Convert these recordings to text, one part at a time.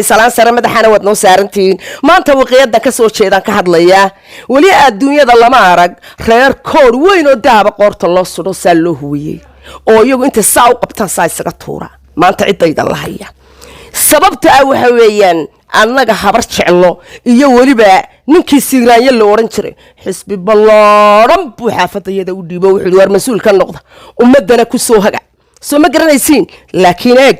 salaan sare madaxana wad noo saarantiin maanta waqiyada ka soo jeedan ka hadlaya wali adduunyada lama arag reer koor weyn oo dahaba qoorta loo sudo sal loo huwiyay oo iyagu inta saa u qabtaan saa isaga tuura maanta cidayda la haya sababta ay waxa weeyaan annaga habar jeclo iyo waliba ninkii siiraanya la oran jiray xisbi ballaaran buu xaafadayada u dhiibo wuxuu war mas'uul ka noqda ummadana ku soo haga soo ma garanaysiin laakiin eeg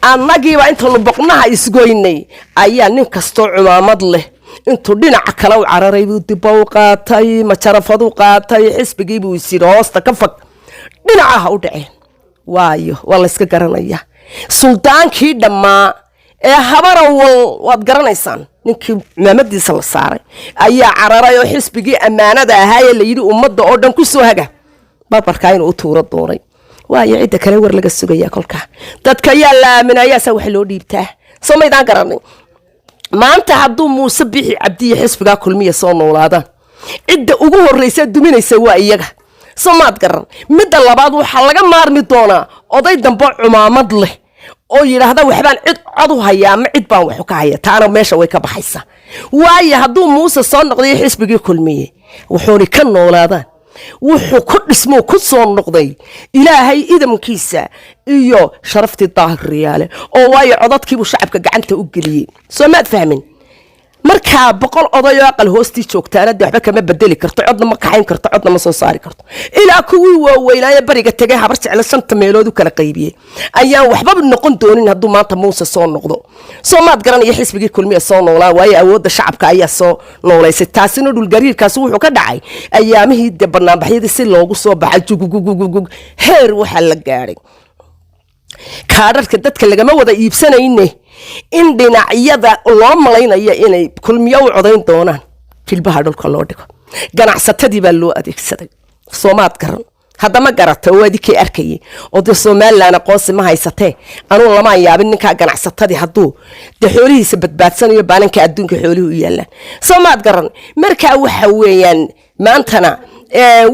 annagiiba inta boqnaha isgoynay ayaa nin kasto cumaamad leh intuu dhinaca kale u cararay buu dib u qaatay ma jarafadu qaatay xisbigii buu isir hoosta ka fag dhinaca u dhaceen waayo wala iska garanaya sultaankii dhamaa ee habarawal waad garanaysaan ninkii maamadiisa la saaray ayaa cararay oo xisbigii amaanada ahaa ee la yiri ummadda oo dhan ku soo haga barbarka inuu tuuro doonay waayo cid kale war laga sugaya kolka dadka yaa la aaminaya sa wax loo dhiibtaa Soomaydaan garanay maanta hadduu Muuse Bixi Cabdi xisbiga kulmiye soo noolaadaan cidda ugu horeysa duminaysa waa iyaga Soomaad garan midda labaad waxa laga maarmi doonaa oday dambe cumaamad leh oo yiraahdo waxbaan cid cod u hayaa ma cid baan wax ka haya taana meesha way ka baxaysaa waayo hadduu Muuse soo noqday xisbigii kulmiye wuxuu ka noolaadaan wuxuu ku dhismo ku soo noqday ilaahay idamkiisa iyo sharafti daahiriyaale oo waayo codadkii uu shacabka gacanta u galiyay Soomaad fahmin marka boqol oday oo aqal hoostii joogtaana waxba kama bedeli karto codna ma kaxayn karto codna ma soo saari karto ilaa kuwii waaweynaa bariga tagay habar jecel shanta meelood u kala qaybiyay ayaan waxba noqon doonin hadduu maanta Muuse soo noqdo Soomaad garanaya xisbigii kulmiye soo noolaa waayo awoodda shacabka ayaa soo noolaysay taasina dhul gariirkaas wuxuu ka dhacay ayaamihii barnaamijyada si loogu soo baxay jugugugugug heer waxa la gaaray kaadharka dadka lagama wada iibsanayne in dhinacyada loo malaynayo inay kulmiye u codayn doonaan filbaha dhulka loo dhigo ganacsatadii baa loo adeegsaday Soomaad garan hadda ma garato wadikii arkayay oo Soomaaliland aqoonsi ma haysatee anu lama yaabin ninka ganacsatadii hadduu xoolihiisa badbaadsanayo baalanka adduunka xooluhu u yaalaan Soomaad garan marka waxa weeyaan maantana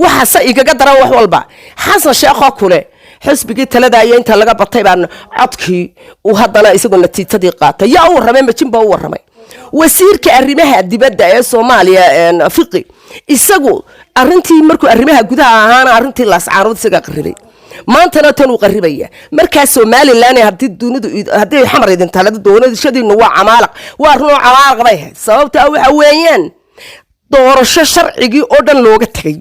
waxa sa igaga daran wax walba Xasan Sheekh kule xisbigii talada ay inta laga batay baan codkii uu haddana isagoo natiijadii qaatay yaa uu rabay majinba uu waramay wasiirka arrimaha dibadda ee Soomaaliya Fiqi isagu arintii markuu arrimaha gudaha ahaana arintii la ascaarod isaga qarribay maantana tan uu qarribaya marka Soomaaliland hadii dunidu hadii xamar idin talada doonadishadiina waa camaalaq waa ruux camaalaq bay sababta waxa weeyaan doorasho sharcigi oo dhan looga tagay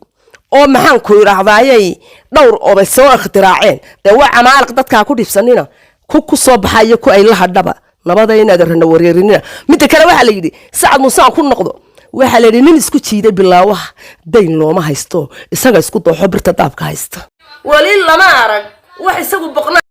oo maxaan ku yiraahdaayay dhowr oo soo ikhtiraaceen waa camaalaq dadka ku dhibsanina ku soo baxay ku ay la hadaba nabada inaad rana wareerinina mid kale waxa la yiri Saad Muuse ku noqdo waxa la yiri nin isku jiiday bilaawaha dayn looma haysto isaga isku dooxo birta daabka haysta wali lama arag wax isagu boqna